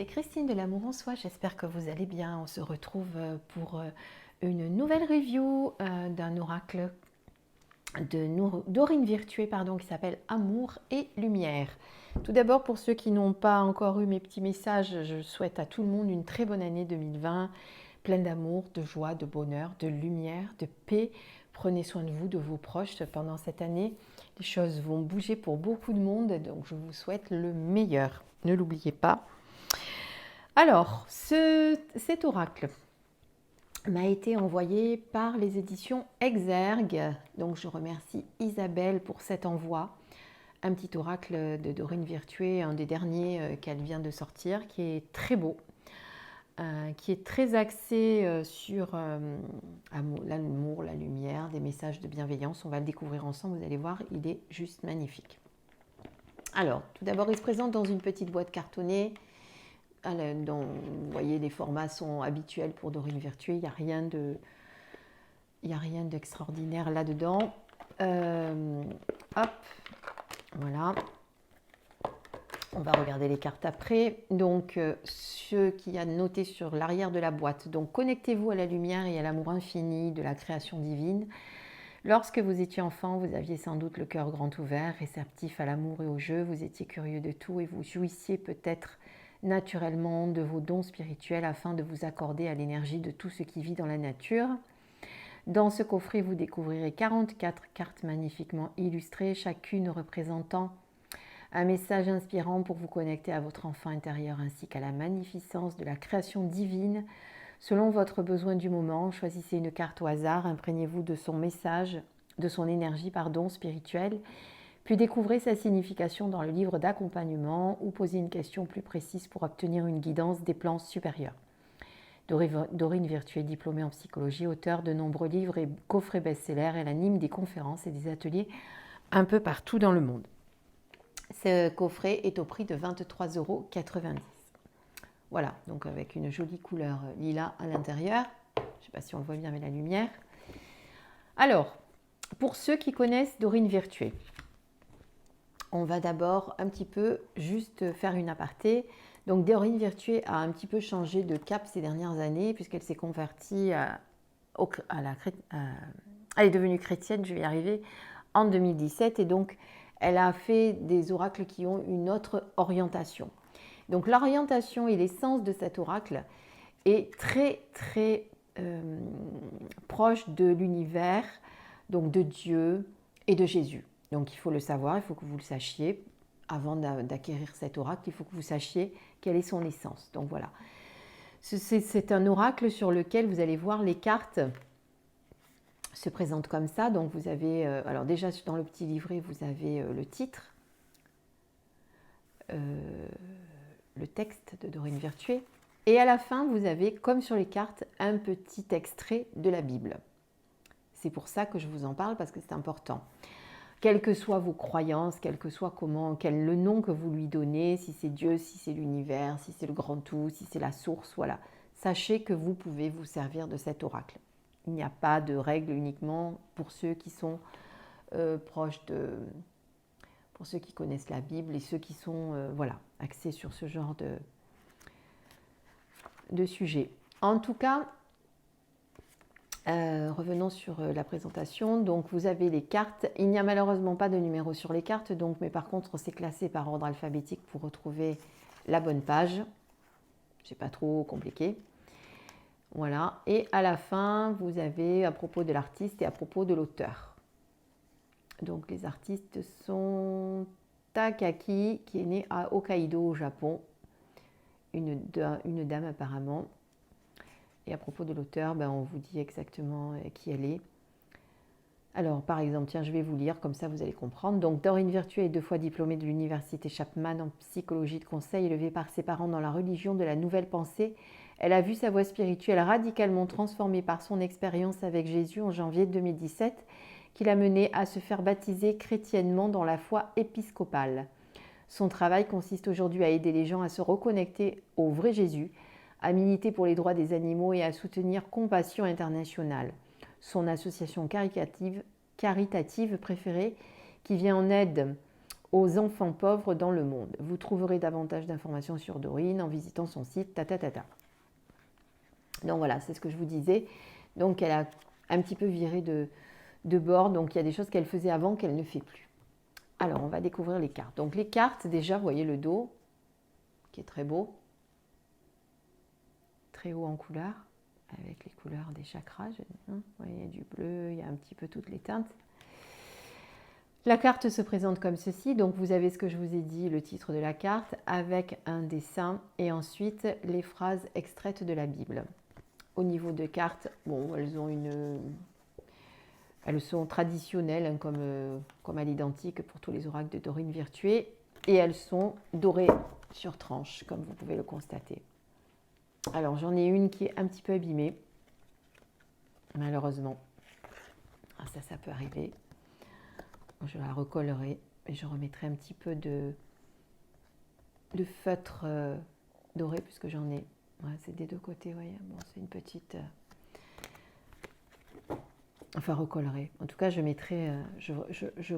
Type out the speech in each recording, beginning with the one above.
c'est Christine de l'Amour en Soi, j'espère que vous allez bien. On se retrouve pour une nouvelle review d'un oracle d'Aurine Virtué qui s'appelle Amour et Lumière. Tout d'abord, pour ceux qui n'ont pas encore eu mes petits messages, je souhaite à tout le monde une très bonne année 2020, pleine d'amour, de joie, de bonheur, de lumière, de paix. Prenez soin de vous, de vos proches pendant cette année. Les choses vont bouger pour beaucoup de monde, donc je vous souhaite le meilleur. Ne l'oubliez pas. Alors, cet oracle m'a été envoyé par les éditions Exergue. Donc, je remercie Isabelle pour cet envoi. Un petit oracle de Dorine Virtué, un des derniers qu'elle vient de sortir, qui est très beau, qui est très axé sur l'amour, la lumière, des messages de bienveillance. On va le découvrir ensemble, vous allez voir, il est juste magnifique. Alors, tout d'abord, il se présente dans une petite boîte cartonnée. Vous voyez, les formats sont habituels pour Dorine Virtué, il n'y a rien d'extraordinaire là-dedans. Hop, voilà. On va regarder les cartes après. Donc, ce qu'il y a noté sur l'arrière de la boîte. Donc, connectez-vous à la lumière et à l'amour infini de la création divine. Lorsque vous étiez enfant, vous aviez sans doute le cœur grand ouvert, réceptif à l'amour et au jeu. Vous étiez curieux de tout et vous jouissiez peut-être naturellement de vos dons spirituels afin de vous accorder à l'énergie de tout ce qui vit dans la nature. Dans ce coffret, vous découvrirez 44 cartes magnifiquement illustrées, chacune représentant un message inspirant pour vous connecter à votre enfant intérieur ainsi qu'à la magnificence de la création divine. Selon votre besoin du moment, choisissez une carte au hasard, imprégnez-vous de son message, de son énergie spirituelle, puis découvrez sa signification dans le livre d'accompagnement ou posez une question plus précise pour obtenir une guidance des plans supérieurs. Dorine Virtué, diplômée en psychologie, auteure de nombreux livres et coffrets best-sellers, elle anime des conférences et des ateliers un peu partout dans le monde. Ce coffret est au prix de 23,90 €. Voilà, donc avec une jolie couleur lilas à l'intérieur. Je ne sais pas si on le voit bien avec la lumière. Alors, pour ceux qui connaissent Dorine Virtué, on va d'abord un petit peu juste faire une aparté. Donc Dorine Virtué a un petit peu changé de cap ces dernières années puisqu'elle s'est convertie elle est devenue chrétienne, je vais y arriver, en 2017 et donc elle a fait des oracles qui ont une autre orientation. Donc l'orientation et l'essence de cet oracle est très très proche de l'univers, donc de Dieu et de Jésus. Donc il faut le savoir, il faut que vous le sachiez. Avant d'acquérir cet oracle, il faut que vous sachiez quelle est son essence. Donc voilà. C'est un oracle sur lequel vous allez voir les cartes se présentent comme ça. Donc vous avez, alors déjà dans le petit livret, vous avez le titre, le texte de Dorine Virtué. Et à la fin, vous avez, comme sur les cartes, un petit extrait de la Bible. C'est pour ça que je vous en parle, parce que c'est important. Quelles que soient vos croyances, quel que soit le nom que vous lui donnez, si c'est Dieu, si c'est l'univers, si c'est le grand tout, si c'est la source, voilà. Sachez que vous pouvez vous servir de cet oracle. Il n'y a pas de règle uniquement pour ceux qui sont proches de... pour ceux qui connaissent la Bible et ceux qui sont axés sur ce genre de sujet. En tout cas, revenons sur la présentation. Donc vous avez les cartes. Il n'y a malheureusement pas de numéro sur les cartes, mais par contre c'est classé par ordre alphabétique pour retrouver la bonne page. C'est pas trop compliqué. Voilà. Et à la fin, vous avez à propos de l'artiste et à propos de l'auteur. Donc les artistes sont Takaki, qui est née à Hokkaido au Japon. Une dame apparemment. Et à propos de l'auteur, on vous dit exactement qui elle est. Alors, par exemple, tiens, je vais vous lire, comme ça vous allez comprendre. Donc, Dorine Virtué est 2 fois diplômée de l'université Chapman en psychologie de conseil, élevée par ses parents dans la religion de la nouvelle pensée. Elle a vu sa voie spirituelle radicalement transformée par son expérience avec Jésus en janvier 2017, qui l'a menée à se faire baptiser chrétiennement dans la foi épiscopale. Son travail consiste aujourd'hui à aider les gens à se reconnecter au vrai Jésus, à militer pour les droits des animaux et à soutenir Compassion Internationale, son association caritative préférée qui vient en aide aux enfants pauvres dans le monde. Vous trouverez davantage d'informations sur Dorine en visitant son site, Donc voilà, c'est ce que je vous disais. Donc elle a un petit peu viré de bord, donc il y a des choses qu'elle faisait avant qu'elle ne fait plus. Alors on va découvrir les cartes. Donc les cartes, déjà, vous voyez le dos, qui est très beau, très haut en couleur, avec les couleurs des chakras. Vous voyez, il y a du bleu, il y a un petit peu toutes les teintes. La carte se présente comme ceci, donc vous avez ce que je vous ai dit, le titre de la carte, avec un dessin et ensuite les phrases extraites de la Bible. Au niveau de cartes, bon, elles sont traditionnelles, hein, comme à l'identique pour tous les oracles de Dorine Virtuée, et elles sont dorées sur tranche, comme vous pouvez le constater. Alors j'en ai une qui est un petit peu abîmée, malheureusement. Ah, ça peut arriver. Je la recollerai et je remettrai un petit peu de feutre doré puisque j'en ai. Ouais, c'est des deux côtés, vous voyez. Bon, c'est une petite. Enfin, recollerai. En tout cas, je mettrai.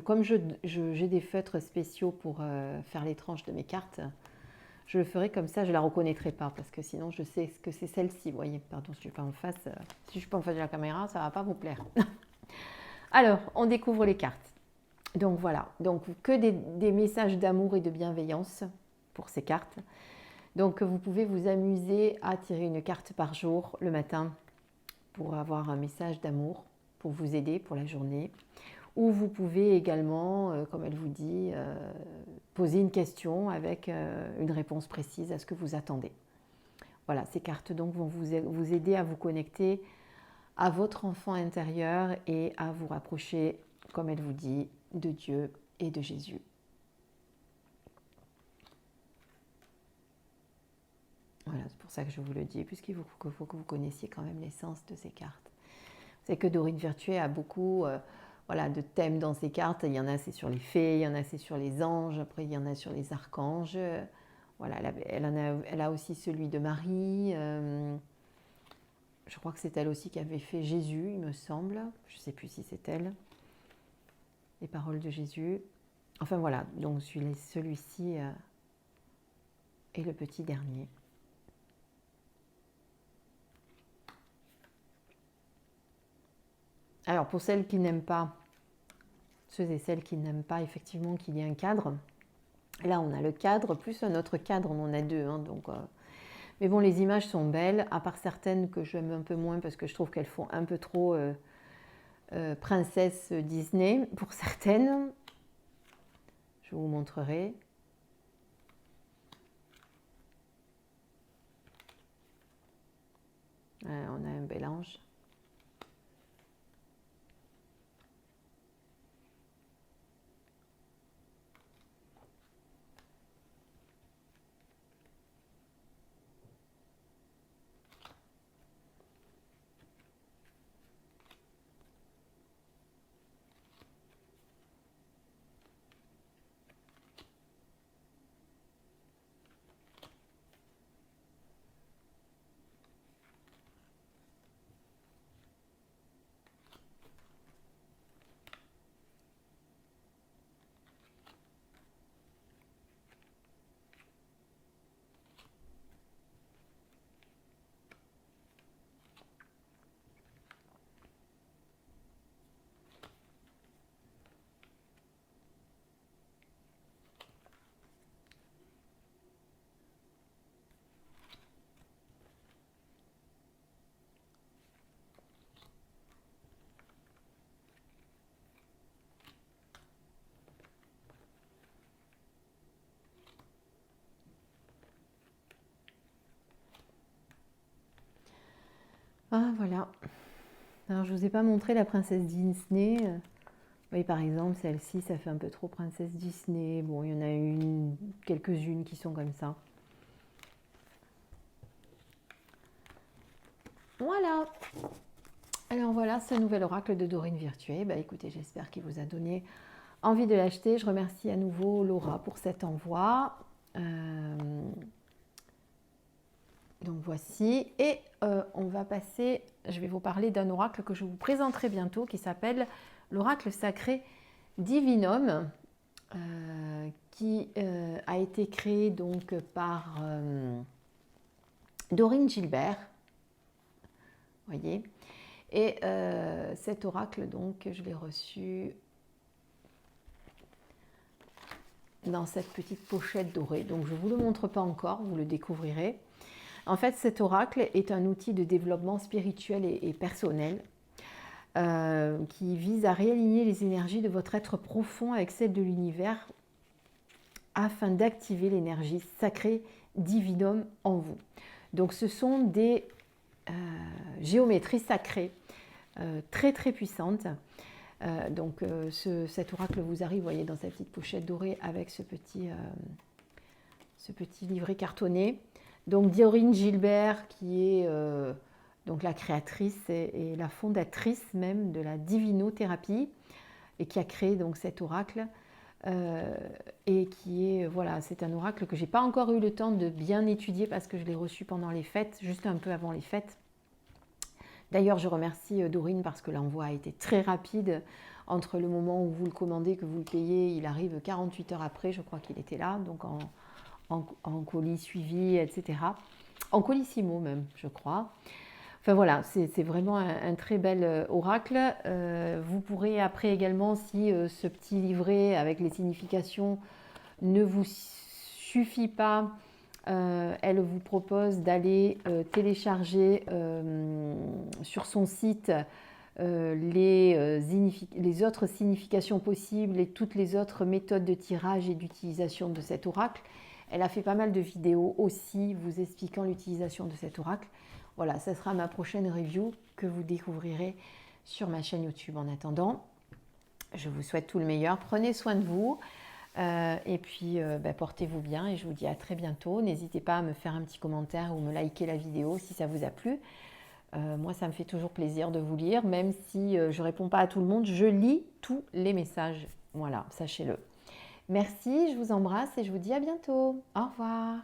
Comme j'ai des feutres spéciaux pour faire les tranches de mes cartes, je le ferai comme ça. Je la reconnaîtrai pas parce que sinon, je sais que c'est celle-ci. Vous voyez. Pardon, je suis pas en face. Si je suis pas en face de la caméra, ça va pas vous plaire. Alors, on découvre les cartes. Donc voilà, donc que des messages d'amour et de bienveillance pour ces cartes. Donc vous pouvez vous amuser à tirer une carte par jour le matin pour avoir un message d'amour, pour vous aider pour la journée. Ou vous pouvez également, comme elle vous dit, poser une question avec une réponse précise à ce que vous attendez. Voilà, ces cartes donc vont vous aider à vous connecter à votre enfant intérieur et à vous rapprocher, comme elle vous dit, de Dieu et de Jésus. Voilà, c'est pour ça que je vous le dis, puisqu'il faut que vous connaissiez quand même l'essence de ces cartes. C'est que Dorine Virtuée a beaucoup de thèmes dans ces cartes. Il y en a, c'est sur les fées, il y en a, c'est sur les anges, après il y en a sur les archanges. Voilà, elle a aussi celui de Marie. Je crois que c'est elle aussi qui avait fait Jésus, il me semble. Je ne sais plus si c'est elle. Les paroles de Jésus. Enfin voilà, donc celui-ci est le petit dernier. Alors pour celles qui n'aiment pas, ceux et celles qui n'aiment pas effectivement qu'il y ait un cadre, là on a le cadre plus un autre cadre, on en a deux. Mais bon, les images sont belles, à part certaines que j'aime un peu moins parce que je trouve qu'elles font un peu trop princesse Disney pour certaines. Je vous montrerai. On a un bel ange. Ah voilà. Alors je ne vous ai pas montré la princesse Disney. Oui, par exemple, celle-ci, ça fait un peu trop princesse Disney. Bon, il y en a quelques-unes qui sont comme ça. Voilà. Alors voilà, ce nouvel oracle de Dorine Virtuée. Bah, écoutez, j'espère qu'il vous a donné envie de l'acheter. Je remercie à nouveau Laura pour cet envoi. Donc voici. Et on va passer, je vais vous parler d'un oracle que je vous présenterai bientôt qui s'appelle l'oracle sacré Divinum. qui a été créé donc par Dorine Gilbert, voyez. Et cet oracle, donc, je l'ai reçu dans cette petite pochette dorée. Donc, je ne vous le montre pas encore, vous le découvrirez. En fait, cet oracle est un outil de développement spirituel et personnel qui vise à réaligner les énergies de votre être profond avec celles de l'univers afin d'activer l'énergie sacrée divinum en vous. Donc, ce sont des géométries sacrées très très puissantes. Cet oracle vous arrive, vous voyez, dans sa petite pochette dorée avec ce petit livret cartonné. Donc Dorine Gilbert, qui est donc la créatrice et la fondatrice même de la divinothérapie, et qui a créé donc cet oracle, et qui est, voilà, c'est un oracle que j'ai pas encore eu le temps de bien étudier parce que je l'ai reçu pendant les fêtes, juste un peu avant les fêtes. D'ailleurs, je remercie Dorine parce que l'envoi a été très rapide. Entre le moment où vous le commandez, que vous le payez, il arrive 48 heures après, je crois qu'il était là, donc en colis suivi, etc. En colissimo même, je crois. Enfin voilà, c'est vraiment un très bel oracle. Vous pourrez après également, si ce petit livret avec les significations ne vous suffit pas, elle vous propose d'aller télécharger sur son site les autres significations possibles et toutes les autres méthodes de tirage et d'utilisation de cet oracle. Elle a fait pas mal de vidéos aussi vous expliquant l'utilisation de cet oracle. Voilà, ça sera ma prochaine review que vous découvrirez sur ma chaîne YouTube. En attendant, je vous souhaite tout le meilleur. Prenez soin de vous. Et puis portez-vous bien et je vous dis à très bientôt. N'hésitez pas à me faire un petit commentaire ou me liker la vidéo si ça vous a plu. Moi, ça me fait toujours plaisir de vous lire, même si je ne réponds pas à tout le monde, je lis tous les messages. Voilà, sachez-le. Merci, je vous embrasse et je vous dis à bientôt. Au revoir.